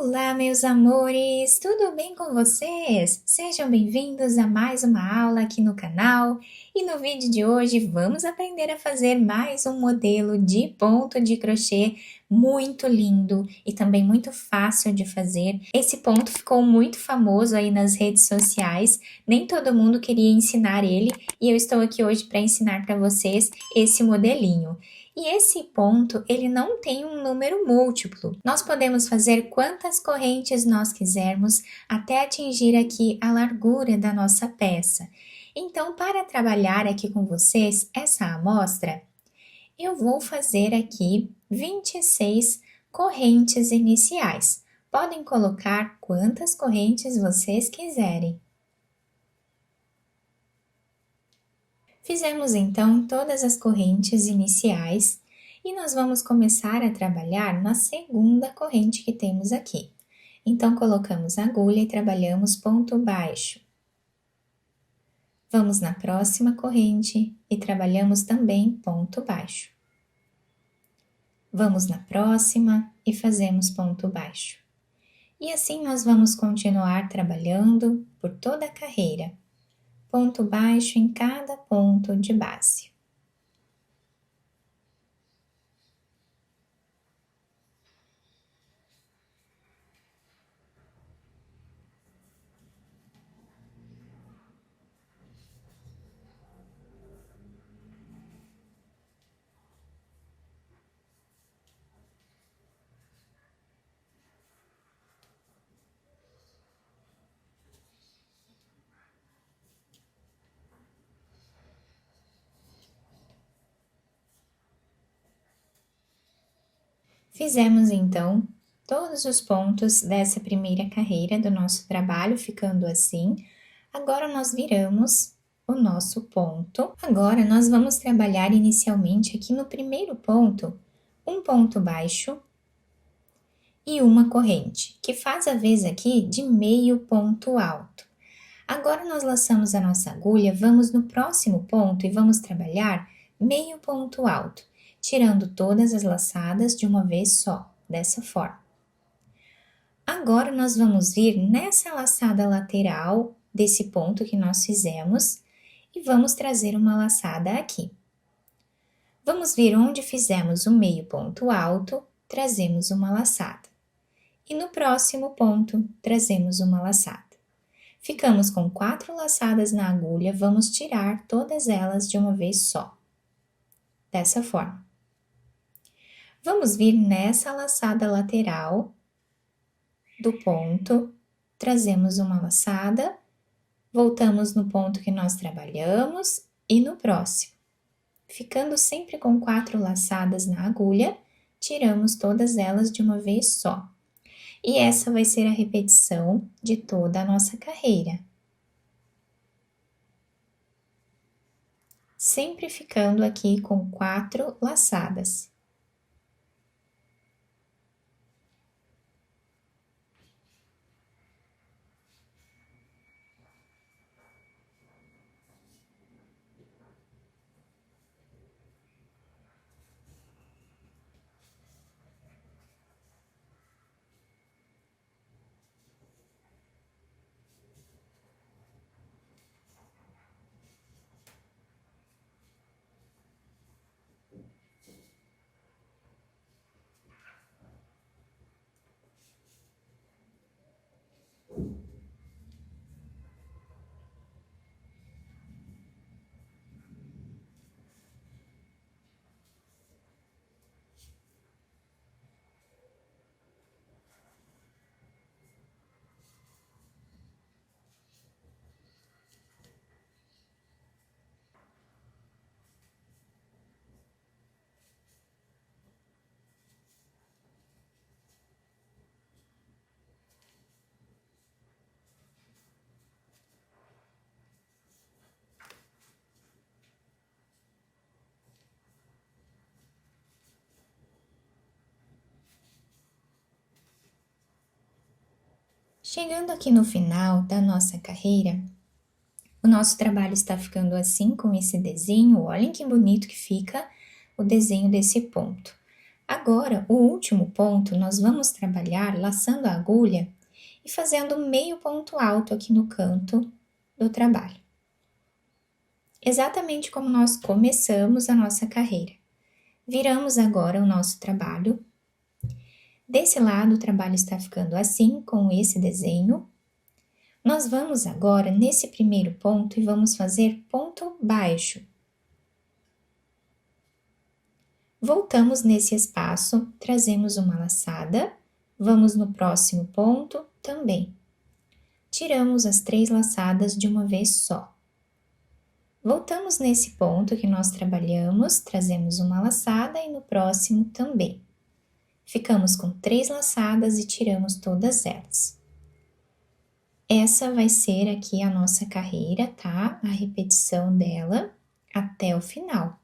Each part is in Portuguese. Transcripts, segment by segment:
Olá, meus amores! Tudo bem com vocês? Sejam bem-vindos a mais uma aula aqui no canal. E no vídeo de hoje vamos aprender a fazer mais um modelo de ponto de crochê muito lindo e também muito fácil de fazer. Esse ponto ficou muito famoso aí nas redes sociais, nem todo mundo queria ensinar ele e eu estou aqui hoje para ensinar para vocês esse modelinho. E esse ponto, ele não tem um número múltiplo. Nós podemos fazer quantas correntes nós quisermos até atingir aqui a largura da nossa peça. Então, para trabalhar aqui com vocês essa amostra, eu vou fazer aqui 26 correntes iniciais. Podem colocar quantas correntes vocês quiserem. Fizemos então todas as correntes iniciais e nós vamos começar a trabalhar na segunda corrente que temos aqui. Então, colocamos a agulha e trabalhamos ponto baixo. Vamos na próxima corrente e trabalhamos também ponto baixo. Vamos na próxima e fazemos ponto baixo. E assim nós vamos continuar trabalhando por toda a carreira. Ponto baixo em cada ponto de base. Fizemos então todos os pontos dessa primeira carreira do nosso trabalho, ficando assim. Agora nós viramos o nosso ponto. Agora nós vamos trabalhar inicialmente aqui no primeiro ponto, um ponto baixo e uma corrente, que faz a vez aqui de meio ponto alto. Agora nós laçamos a nossa agulha, vamos no próximo ponto e vamos trabalhar meio ponto alto, tirando todas as laçadas de uma vez só, dessa forma. Agora nós vamos vir nessa laçada lateral desse ponto que nós fizemos e vamos trazer uma laçada aqui. Vamos vir onde fizemos o meio ponto alto, trazemos uma laçada. E no próximo ponto, trazemos uma laçada. Ficamos com 4 laçadas na agulha, vamos tirar todas elas de uma vez só. Dessa forma. Vamos vir nessa laçada lateral do ponto, trazemos uma laçada, voltamos no ponto que nós trabalhamos e no próximo. Ficando sempre com 4 laçadas na agulha, tiramos todas elas de uma vez só. E essa vai ser a repetição de toda a nossa carreira. Sempre ficando aqui com 4 laçadas. Chegando aqui no final da nossa carreira, o nosso trabalho está ficando assim com esse desenho. Olhem que bonito que fica o desenho desse ponto. Agora, o último ponto, nós vamos trabalhar laçando a agulha e fazendo meio ponto alto aqui no canto do trabalho. Exatamente como nós começamos a nossa carreira. Viramos agora o nosso trabalho. Desse lado, o trabalho está ficando assim, com esse desenho. Nós vamos agora nesse primeiro ponto e vamos fazer ponto baixo. Voltamos nesse espaço, trazemos uma laçada, vamos no próximo ponto também. Tiramos as 3 laçadas de uma vez só. Voltamos nesse ponto que nós trabalhamos, trazemos uma laçada e no próximo também. Ficamos com 3 laçadas e tiramos todas elas. Essa vai ser aqui a nossa carreira, tá? A repetição dela até o final.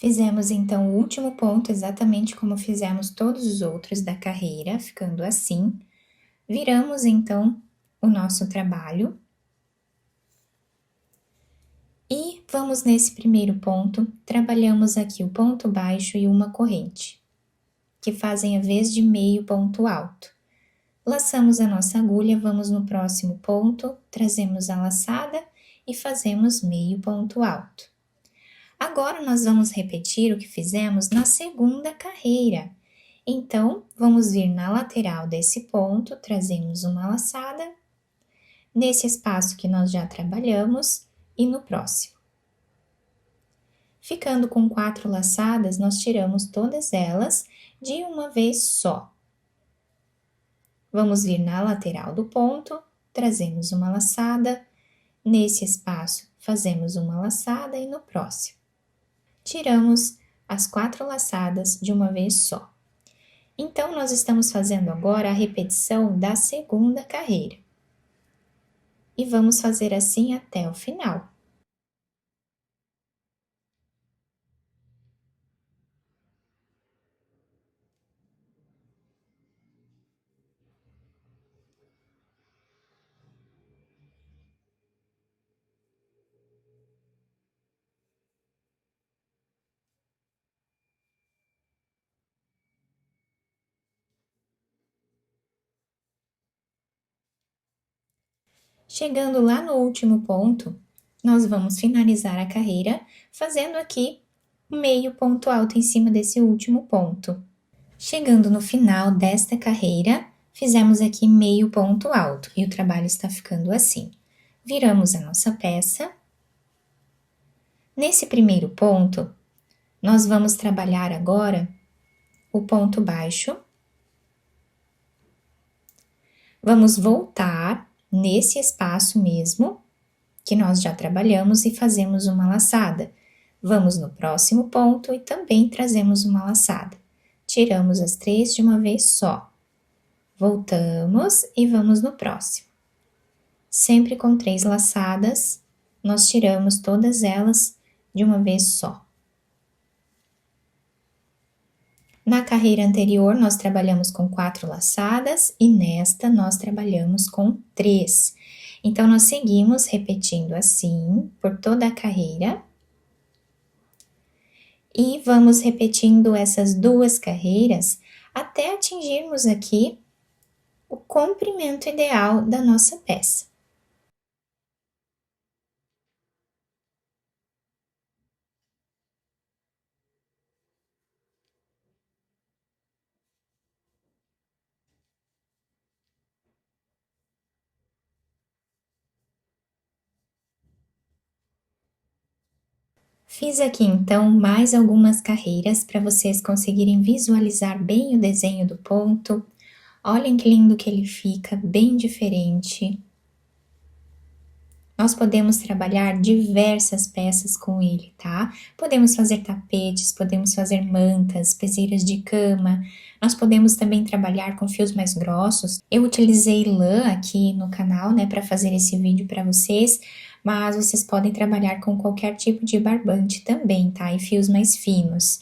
Fizemos então o último ponto exatamente como fizemos todos os outros da carreira, ficando assim. Viramos então o nosso trabalho. E vamos nesse primeiro ponto, trabalhamos aqui o ponto baixo e uma corrente, que fazem a vez de meio ponto alto. Laçamos a nossa agulha, vamos no próximo ponto, trazemos a laçada e fazemos meio ponto alto. Agora, nós vamos repetir o que fizemos na segunda carreira. Então, vamos vir na lateral desse ponto, trazemos uma laçada, nesse espaço que nós já trabalhamos e no próximo. Ficando com 4 laçadas, nós tiramos todas elas de uma vez só. Vamos vir na lateral do ponto, trazemos uma laçada, nesse espaço fazemos uma laçada e no próximo. Tiramos as 4 laçadas de uma vez só. Então, nós estamos fazendo agora a repetição da segunda carreira. E vamos fazer assim até o final. Chegando lá no último ponto, nós vamos finalizar a carreira fazendo aqui meio ponto alto em cima desse último ponto. Chegando no final desta carreira, fizemos aqui meio ponto alto e o trabalho está ficando assim. Viramos a nossa peça. Nesse primeiro ponto, nós vamos trabalhar agora o ponto baixo. Vamos voltar nesse espaço mesmo que nós já trabalhamos e fazemos uma laçada. Vamos no próximo ponto e também trazemos uma laçada. Tiramos as 3 de uma vez só. Voltamos e vamos no próximo. sempre com 3 laçadas, nós tiramos todas elas de uma vez só. Na carreira anterior, nós trabalhamos com 4 laçadas e nesta nós trabalhamos com 3. Então, nós seguimos repetindo assim por toda a carreira. E vamos repetindo essas 2 carreiras até atingirmos aqui o comprimento ideal da nossa peça. Fiz aqui então mais algumas carreiras para vocês conseguirem visualizar bem o desenho do ponto. Olhem que lindo que ele fica, bem diferente. Nós podemos trabalhar diversas peças com ele, tá? Podemos fazer tapetes, podemos fazer mantas, peseiras de cama. Nós podemos também trabalhar com fios mais grossos. Eu utilizei lã aqui no canal, né, para fazer esse vídeo para vocês, mas vocês podem trabalhar com qualquer tipo de barbante também, tá? E fios mais finos.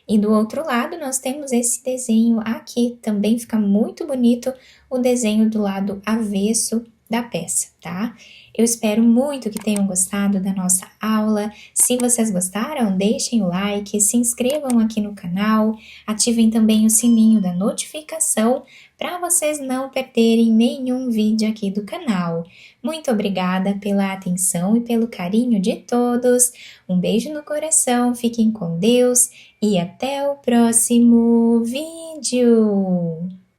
E do outro lado, nós temos esse desenho aqui, também fica muito bonito o desenho do lado avesso da peça, tá? Eu espero muito que tenham gostado da nossa aula. Se vocês gostaram, deixem o like, se inscrevam aqui no canal, ativem também o sininho da notificação para vocês não perderem nenhum vídeo aqui do canal. Muito obrigada pela atenção e pelo carinho de todos. Um beijo no coração, fiquem com Deus e até o próximo vídeo!